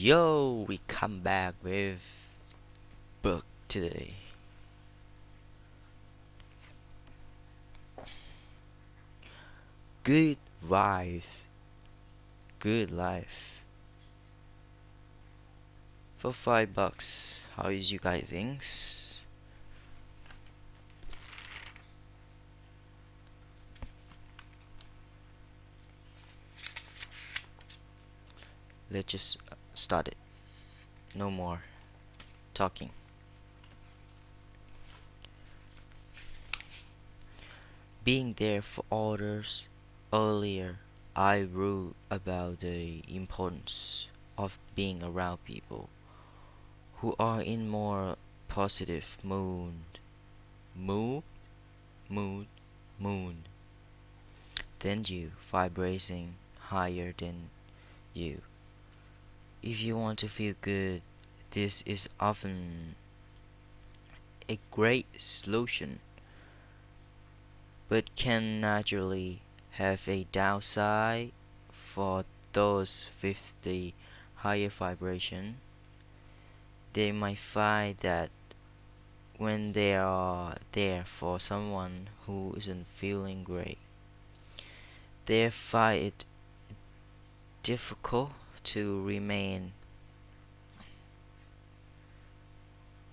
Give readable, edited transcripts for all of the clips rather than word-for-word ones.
Yo, we come back with book today. Good wife, good life. For $5, how is you guys things? Let's just start it. No more talking. Being there for others. Earlier, I wrote about the importance of being around people who are in more positive mood, mood, mood than you, vibrating higher than you. If you want to feel good, this is often a great solution, but can naturally have a downside for those with the higher vibration. They might find that when they are there for someone who isn't feeling great, they find it difficult to remain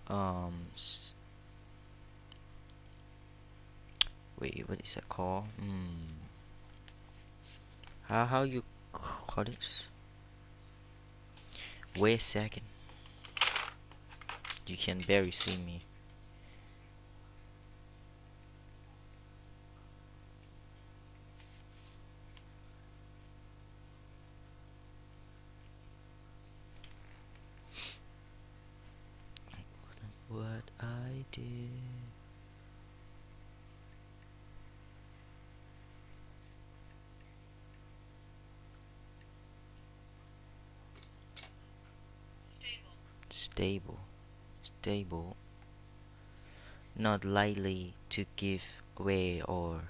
um wait, what is that called? How you call this? Wait a second. You can barely see me. What I did. Stable. Stable. Not lightly to give way or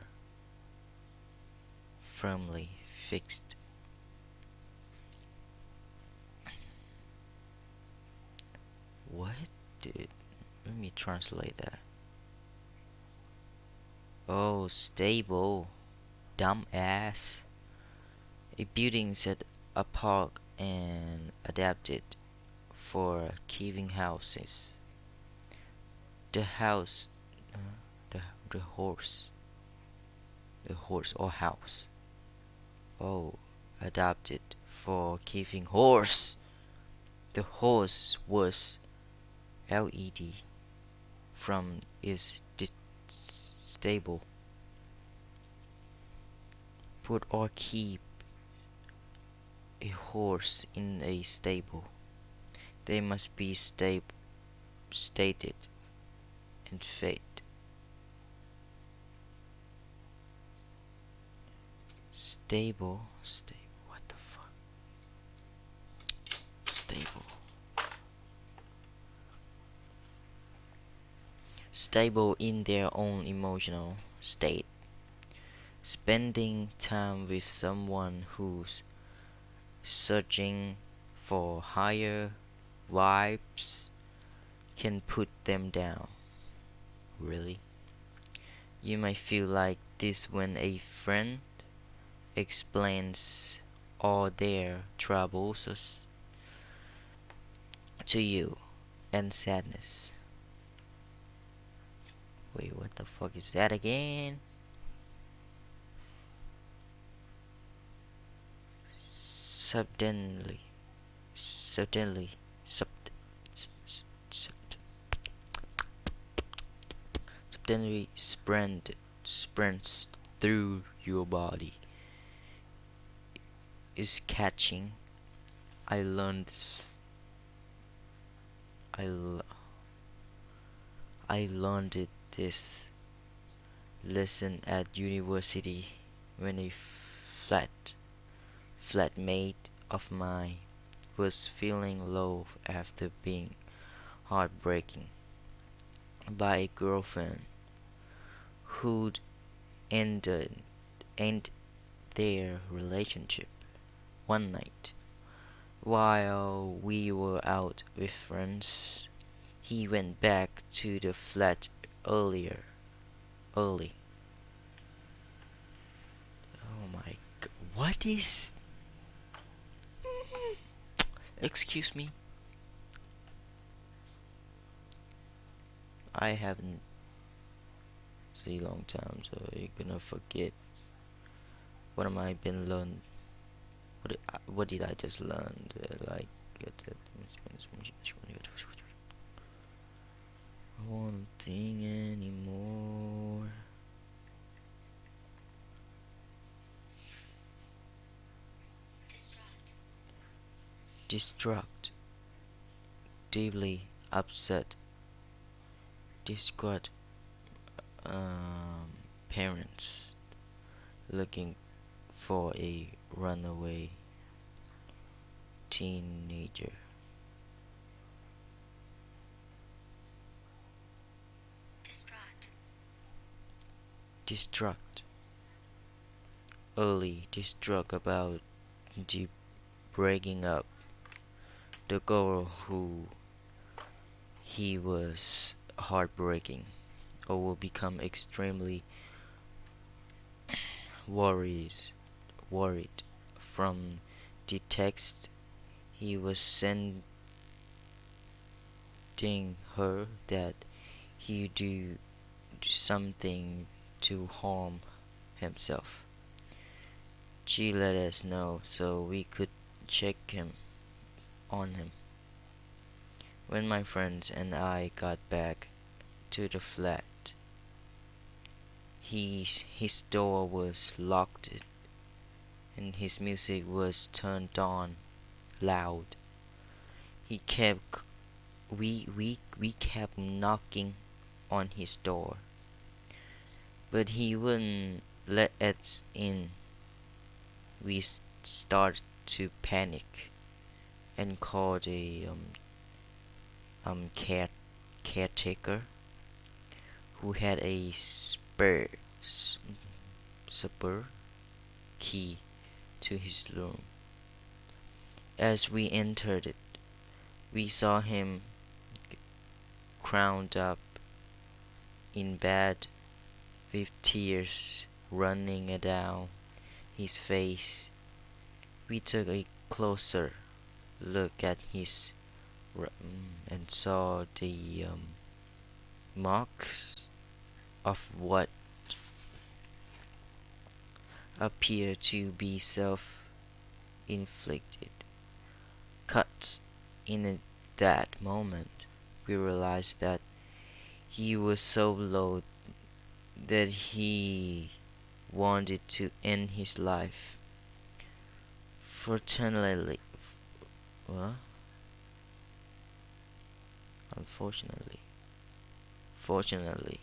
firmly fixed. What? Dude, let me translate that. Oh, stable. Dumb ass. A building set apart and adapted for keeping houses. The house, uh, the the horse, the horse or house. Oh, adapted for keeping horse. The horse was LED from its stable. Put or keep a horse in a stable. They must be stated and fed. Stable, what the fuck? Stable. Stable in their own emotional state. Spending time with someone who's searching for higher vibes can put them down. Really? You might feel like this when a friend explains all their troubles to you and sadness. Wait, what the fuck is that again? Suddenly, suddenly, sub, sub, suddenly sprints through your body is catching. I learned this. I, l- I learned this lesson at university when a flatmate of mine was feeling low after being heartbreaking by a girlfriend who'd ended end their relationship one night. While we were out with friends, he went back to the flat early. Oh my god. What is. Excuse me? I haven't seen a long time, so you're gonna forget. What am I been learned? What did I just learn? Like, I won't think anymore. Distraught, deeply upset, distraught parents looking for a runaway teenager. Distraught, early distraught about the breaking up. The girl who he was heartbreaking, or will become extremely worried, worried from the text he was sending her that he do something to harm himself. She let us know so we could check him on him. When my friends and I got back to the flat, his door was locked and his music was turned on loud. He kept we kept knocking on his door, but he wouldn't let us in. We started to panic and called a caretaker who had a spare key to his room. As we entered it, we saw him crowned up in bed with tears running down his face. We took a closer look at his and saw the marks of what appeared to be self-inflicted cuts. In that moment, we realized that he was so low that he wanted to end his life. Fortunately, well, unfortunately, fortunately,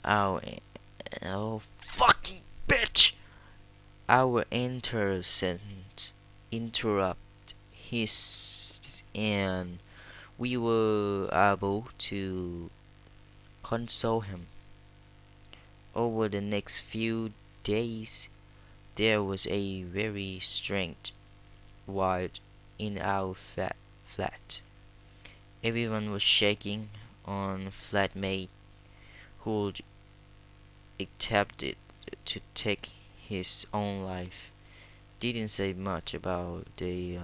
our oh fucking bitch, our intercessions interrupt his, and we were able to console him. Over the next few days, there was a very strange wild in our flat. Everyone was shaking on flatmate who attempted to take his own life. Didn't say much about the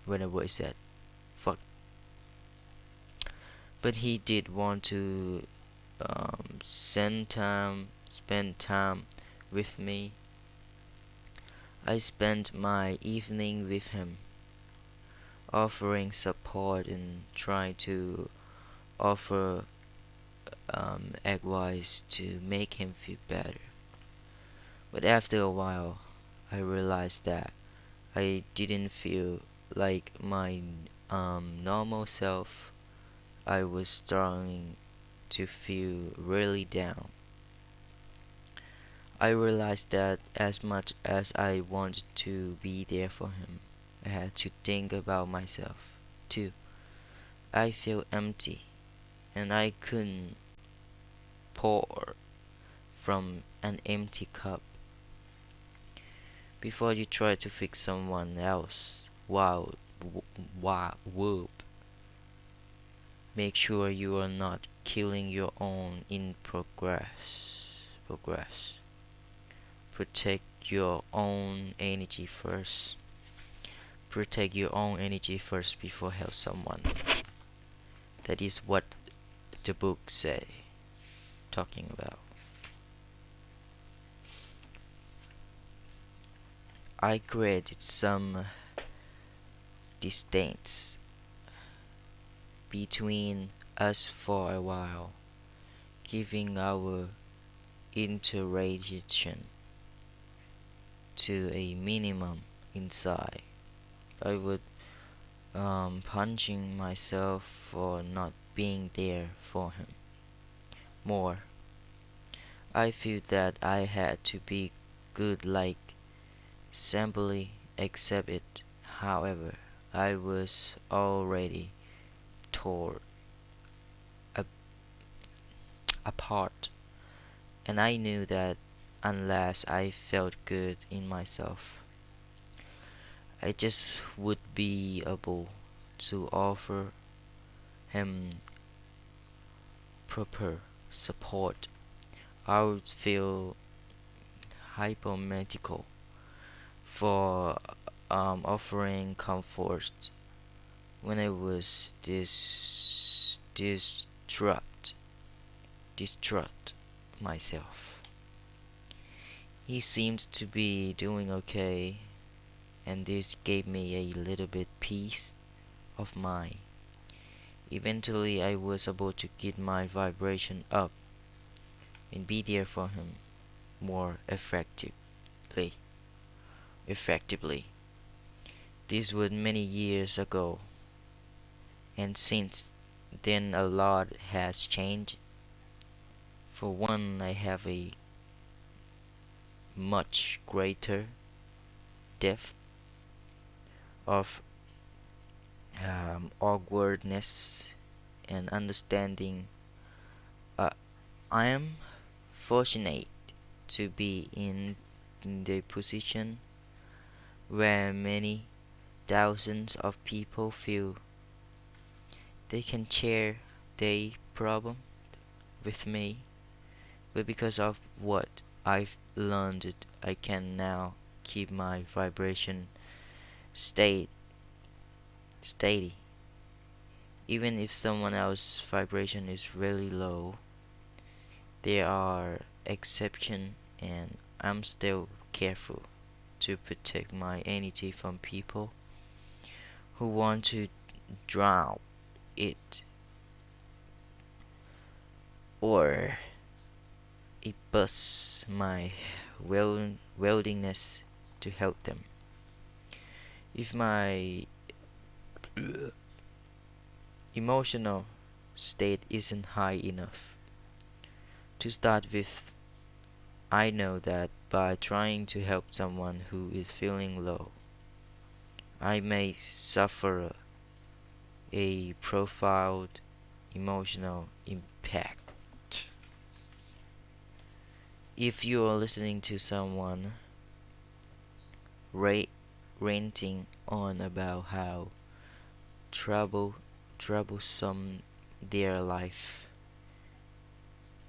whatever is that fuck, but he did want to spend time with me. I spent my evening with him, offering support and trying to offer advice to make him feel better. But after a while, I realized that I didn't feel like my normal self. I was starting to feel really down. I realized that as much as I wanted to be there for him, I had to think about myself too. I feel empty, and I couldn't pour from an empty cup. before you try to fix someone else. Wow, wow, whoop. Make sure you are not killing your own in progress. Progress. Protect your own energy first. Protect your own energy first before help someone. That is what the book say. Talking about. I created some distance between us for a while, giving our interaction to a minimum inside. I would punching myself for not being there for him more. I feel that I had to be good like simply accept it. However, I was already torn apart, and I knew that unless I felt good in myself, I just would be able to offer him proper support. I would feel hypomatical for offering comfort when I was distraught myself. He seemed to be doing okay, and this gave me a little bit peace of mind. Eventually, I was able to get my vibration up and be there for him more effectively. This was many years ago, and since then a lot has changed. For one, I have a much greater depth of awkwardness and understanding. Uh, I am fortunate to be in the position where many thousands of people feel they can share their problem with me, but because of what I've learned, I can now keep my vibration state steady. Even if someone else's vibration is really low, there are exceptions, and I'm still careful to protect my energy from people who want to drown it, or it busts my willingness to help them. If my emotional state isn't high enough to start with, I know that by trying to help someone who is feeling low, I may suffer a profound emotional impact. If you are listening to someone ra- ranting on about how trouble troublesome their life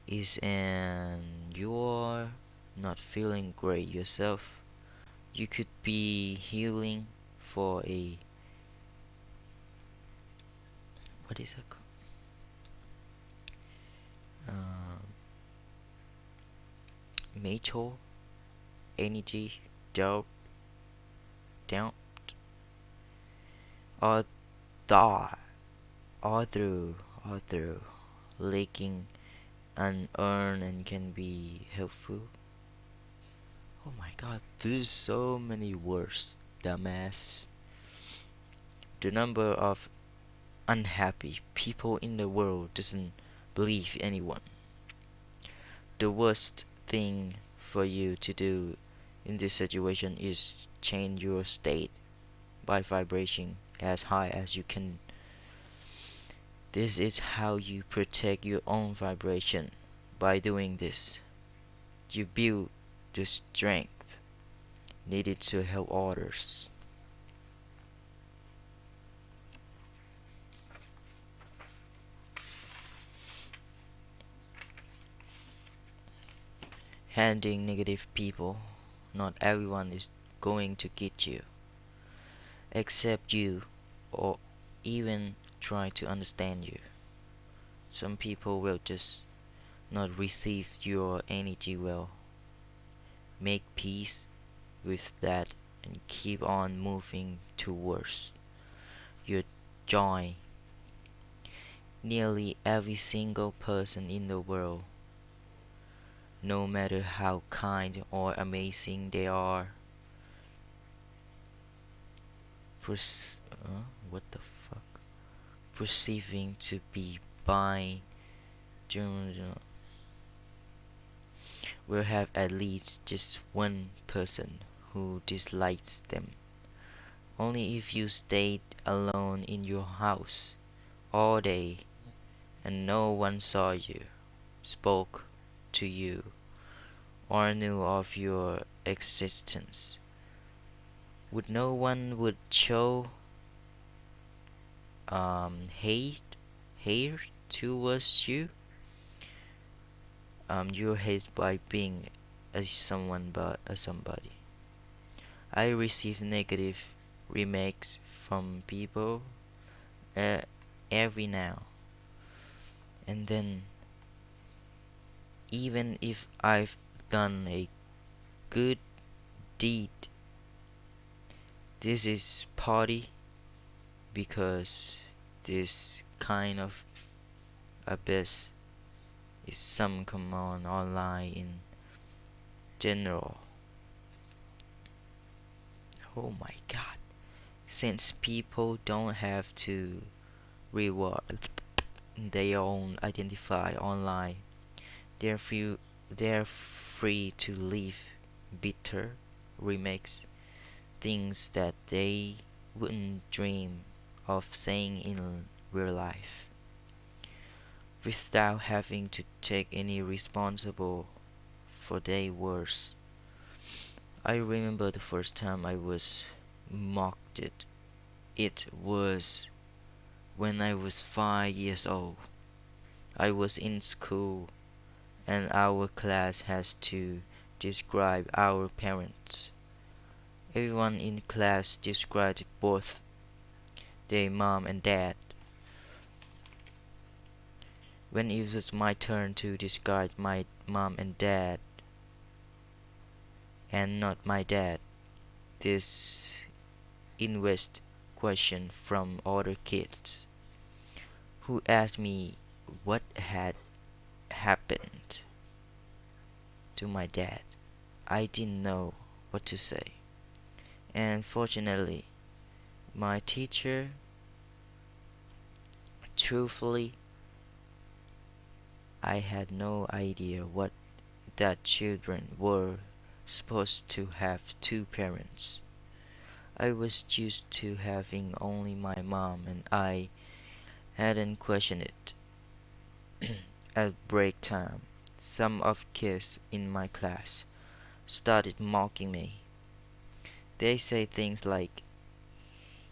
is, and you're not feeling great yourself, you could be healing for a what is it called? Um, Mature energy doubt, doubt, or thought, or through leaking unearned and can be helpful. Oh my god, there's so many words, dumbass. The number of unhappy people in the world doesn't believe anyone. The worst thing for you to do in this situation is change your state by vibrating as high as you can. This is how you protect your own vibration. By doing this, you build the strength needed to help others. Handling negative people. Not everyone is going to get you, accept you, or even try to understand you. Some people will just not receive your energy well. Make peace with that and keep on moving towards your joy. Nearly every single person in the world, no matter how kind or amazing they are, pers- what the fuck? Perceiving to be by will have at least just one person who dislikes them. Only if you stayed alone in your house all day and no one saw you, spoke to you, or knew of your existence, would no one would show hate towards you. You hate by being a someone but a somebody. I receive negative remarks from people uh, every now and then, even if I've done a good deed. This is partly because this kind of abyss is some common online in general. Oh my god. Since people don't have to reward their own identify online, they're free, they're free to live bitter remakes, things that they wouldn't dream of saying in real life, without having to take any responsible for their words. I remember the first time I was mocked. It was when I was 5 years old. I was in school and our class has to describe our parents. Everyone in class described both their mom and dad. When it was my turn to describe my mom and dad, and not my dad, this invest question from other kids who asked me what had happened to my dad. I didn't know what to say. And fortunately, my teacher, truthfully, I had no idea what that children were supposed to have two parents. I was used to having only my mom and I hadn't questioned it. At break time, some of kids in my class started mocking me. They say things like,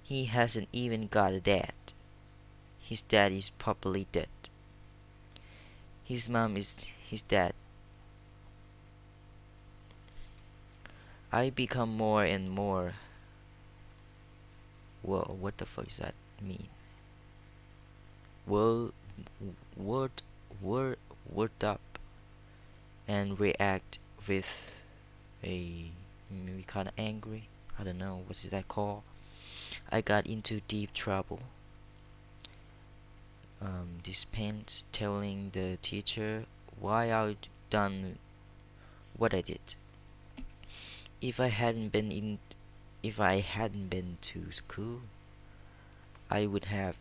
he hasn't even got a dad. His dad is probably dead. His mom is his dad. I become more and more. Whoa, what the fuck does that mean? Word, word, word up and react with a maybe kind of angry. I don't know what's that called. I got into deep trouble. This parent telling the teacher why I'd done what I did. If I hadn't been in, if I hadn't been to school, I would have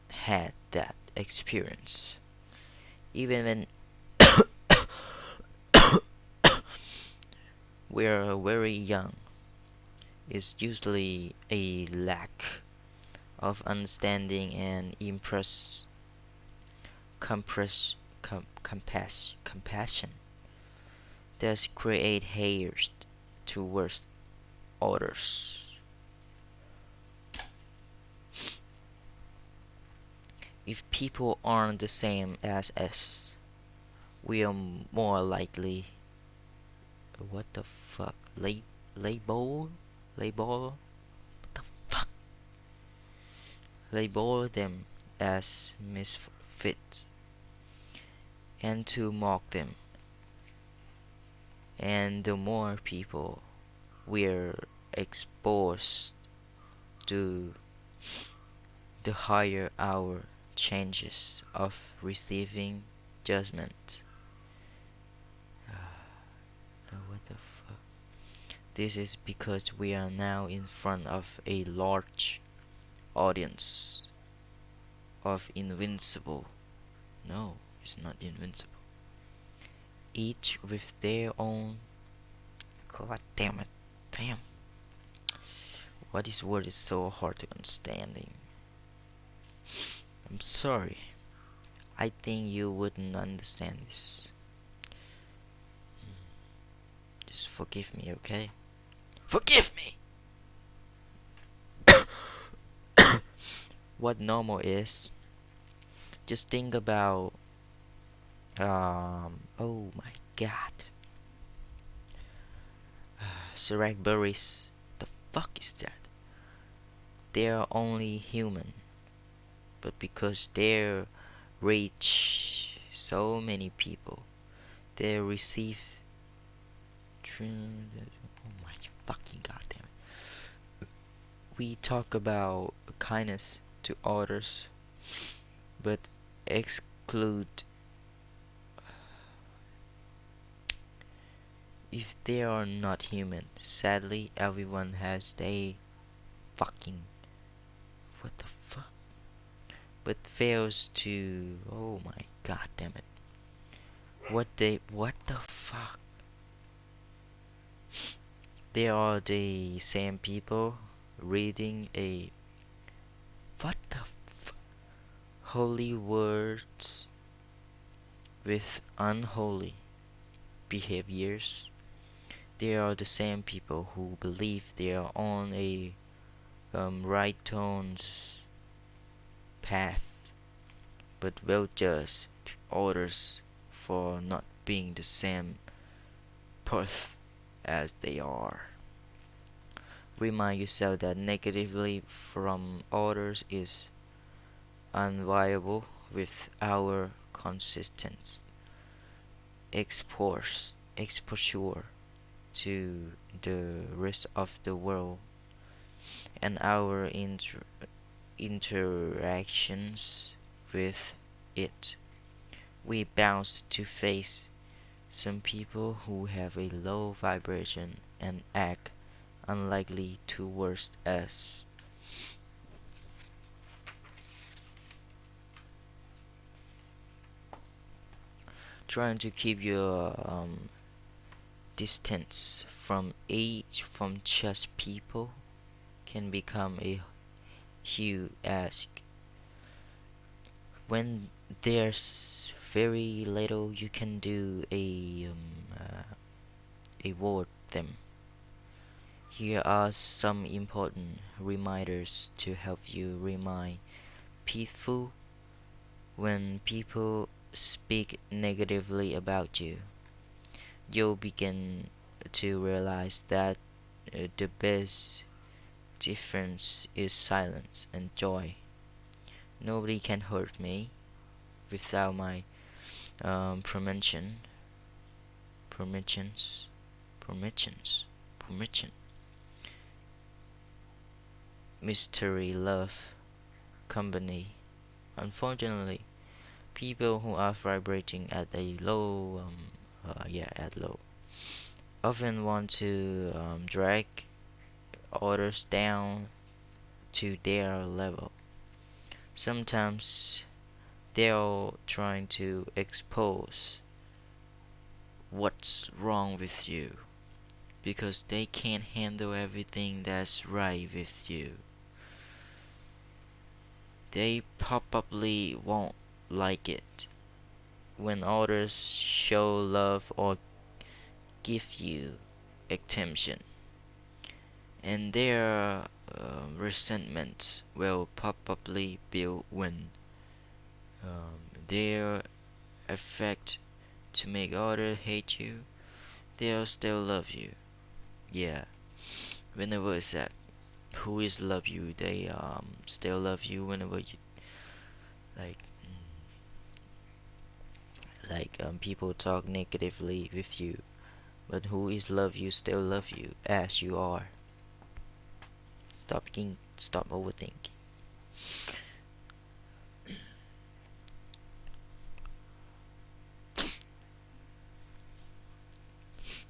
had that experience. Even when we're very young, it's usually a lack of understanding and compassion that create hatred. towards others. If people aren't the same as us, we are more likely, what the fuck, label, label, what the fuck, label them as misfits, and to mock them. And the more people we're exposed to, the higher our chances of receiving judgment. What the fuck? This is because we are now in front of a large audience of invincible. No, it's not invincible. Each with their own. God damn it. Damn. Why this word is so hard to understanding? I'm sorry. I think you wouldn't understand this. Just forgive me, okay? Forgive me! What normal is, just think about, oh my god. Berries. The fuck is that? They're only human. But because they're reach so many people, they receive. Oh my fucking goddamn it. We talk about kindness to others, but exclude if they are not human. Sadly, everyone has they fucking what the fuck, but fails to. Oh my god damn it! What the fuck? They are the same people reading a what the holy words with unholy behaviors. They are the same people who believe they are on a right tones path, but will judge others for not being the same path as they are. Remind yourself that negatively from others is unviable with our consistent exposure to the rest of the world and our interactions with it. We bound to face some people who have a low vibration and act unlikely towards us. Trying to keep your distance from just people can become a huge ask when there's very little you can do award them. Here are some important reminders to help you remain peaceful when people speak negatively about you. You'll begin to realize that the best difference is silence and joy. Nobody can hurt me without my permission, permissions, permission. Mystery love company. Unfortunately, people who are vibrating at a low, at low, often want to drag others down to their level. Sometimes they're trying to expose what's wrong with you because they can't handle everything that's right with you. They probably won't like it when others show love or give you exemption, and their resentment will probably build when their effect to make others hate you, they'll still love you. Yeah, whenever it's that who is love you, they still love you whenever you like people talk negatively with you, but who is love you still love you as you are. Stop overthinking.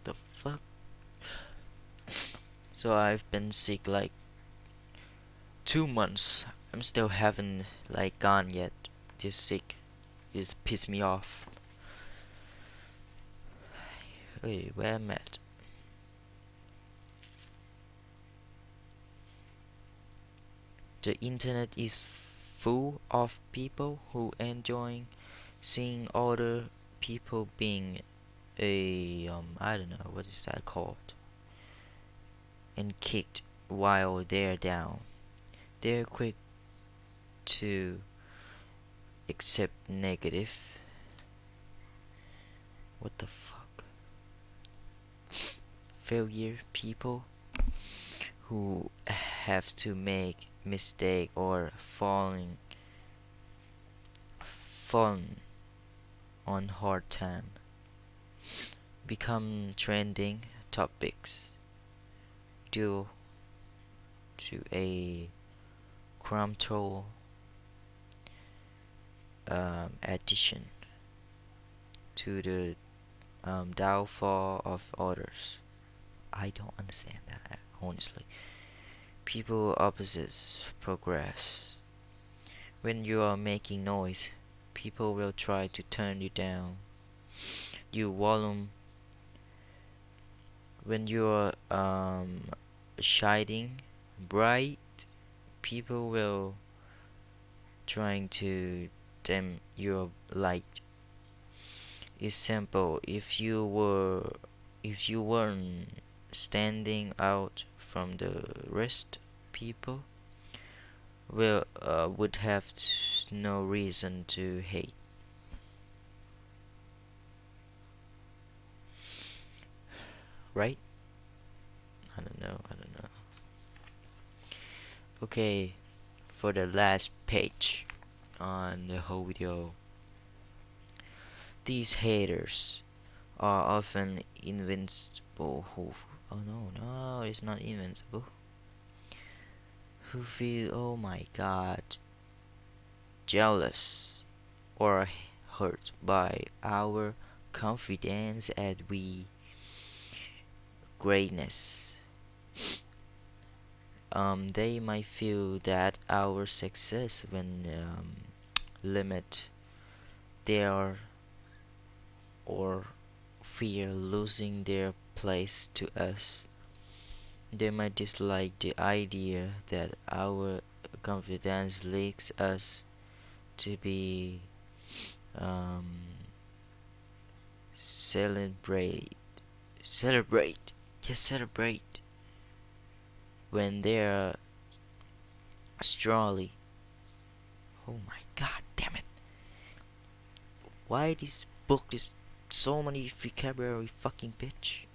The fuck. So I've been sick like 2 months. I'm still haven't like gone yet. This sick is piss me off. Hey, where am I at? The internet is full of people who enjoy seeing other people being a I don't know what is that called, and kicked while they're down. They're quick to accept negative. What the fuck? Failure people who have to make mistake or falling on hard time become trending topics due to a crumble addition to the downfall of others. I don't understand that honestly. People opposites progress. When you are making noise, people will try to turn you down. You volume when you're shining bright, people will trying to dim your light. It's simple. If you weren't standing out from the rest, people will would have no reason to hate. Right? I don't know. I don't know. Okay, for the last page on the whole video, these haters are often invincible. Who? Oh no, no, it's not invincible. Who feel? Oh my God, jealous or hurt by our confidence at we greatness. They might feel that our success when limit their or fear losing their place to us. They might dislike the idea that our confidence leads us to be um, celebrate, celebrate, yes, celebrate when they're strongly. Oh my God, damn it! Why this book is so many vocabulary, fucking bitch?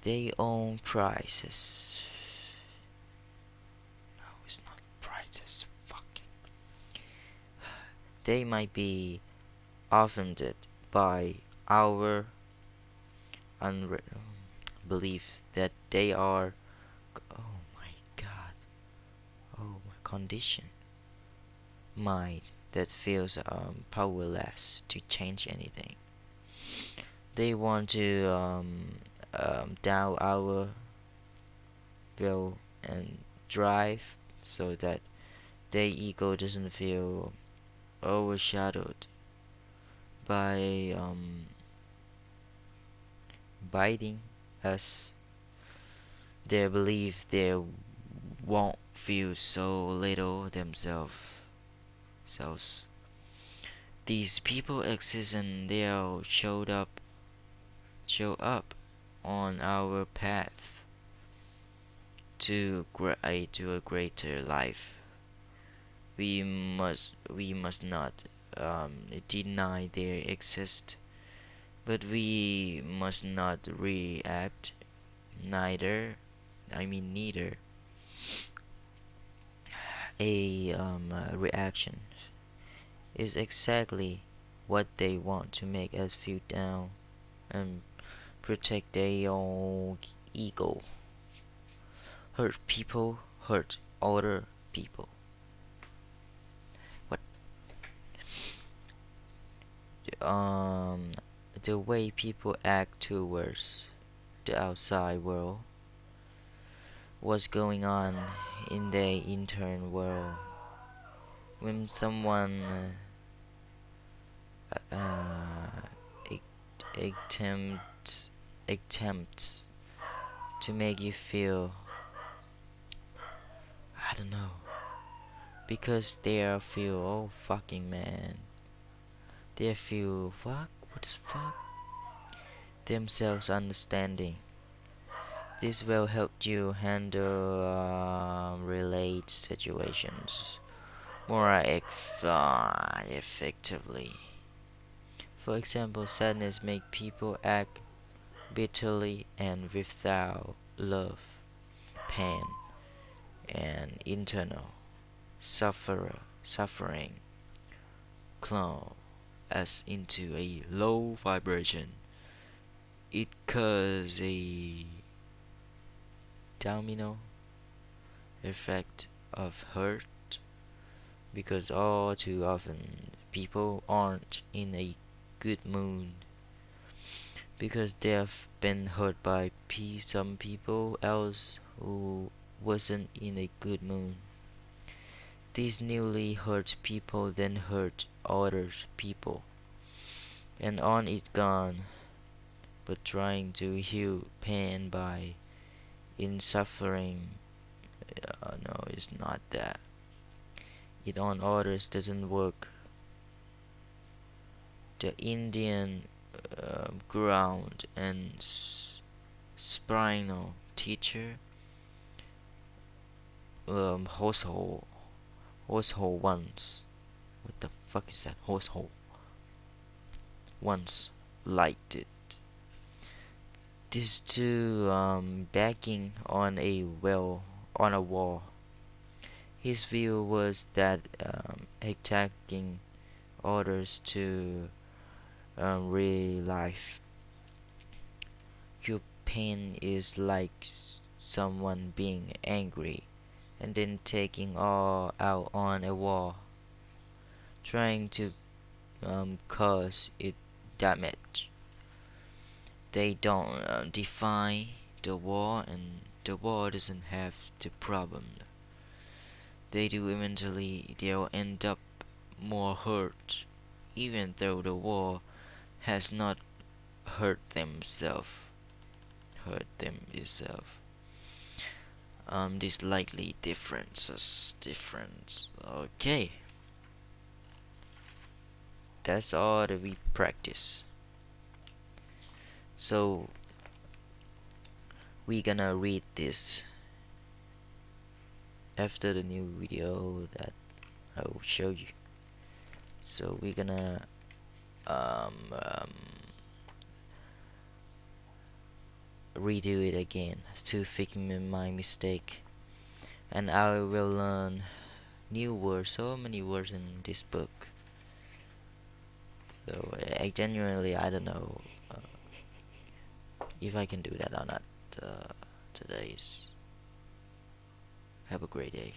They own prices. No, it's not prices. Fucking. They might be offended by our belief that they are. Oh my God. Oh, my condition. Mind that feels powerless to change anything. They want to down our will and drive so that their ego doesn't feel overshadowed by biting us. They believe they won't feel so little themselves. Selves. These people exist and they'll show up on our path to a greater life. We must not deny their exist, but we must not react neither a reaction is exactly what they want to make us feel down and protect their own ego. Hurt people hurt other people. What um the way people act towards the outside world, what's going on in the internal world. When someone uh, attempts attempts to make you feel, I don't know, because they are feel, oh fucking man, they feel what the fuck themselves understanding. This will help you handle relate situations more effectively. For example, sadness make people act bitterly and without love, pain, and internal suffering cloud us into a low vibration. It causes a domino effect of hurt because all too often people aren't in a good mood because they've been hurt by some people else who wasn't in a good mood. These newly hurt people then hurt other people, and on it gone. But trying to heal pain by in suffering, no, it's not that. It on others doesn't work. The Indian ground and spinal teacher household once. What the fuck is that household? Once liked it. These two backing on a wall. His view was that attacking others to real life. Your pain is like someone being angry and then taking all out on a wall, trying to cause it damage. They don't define the wall, and the wall doesn't have the problem. They do eventually, they'll end up more hurt, even though the wall has not hurt themselves. Hurt them itself. These likely difference. Okay, that's all that we practice. So we gonna read this after the new video that I will show you. So we're gonna um, um, redo it again to fix my mistake, and I will learn new words, so many words in this book. So I genuinely I don't know if I can do that or not. Today's have a great day.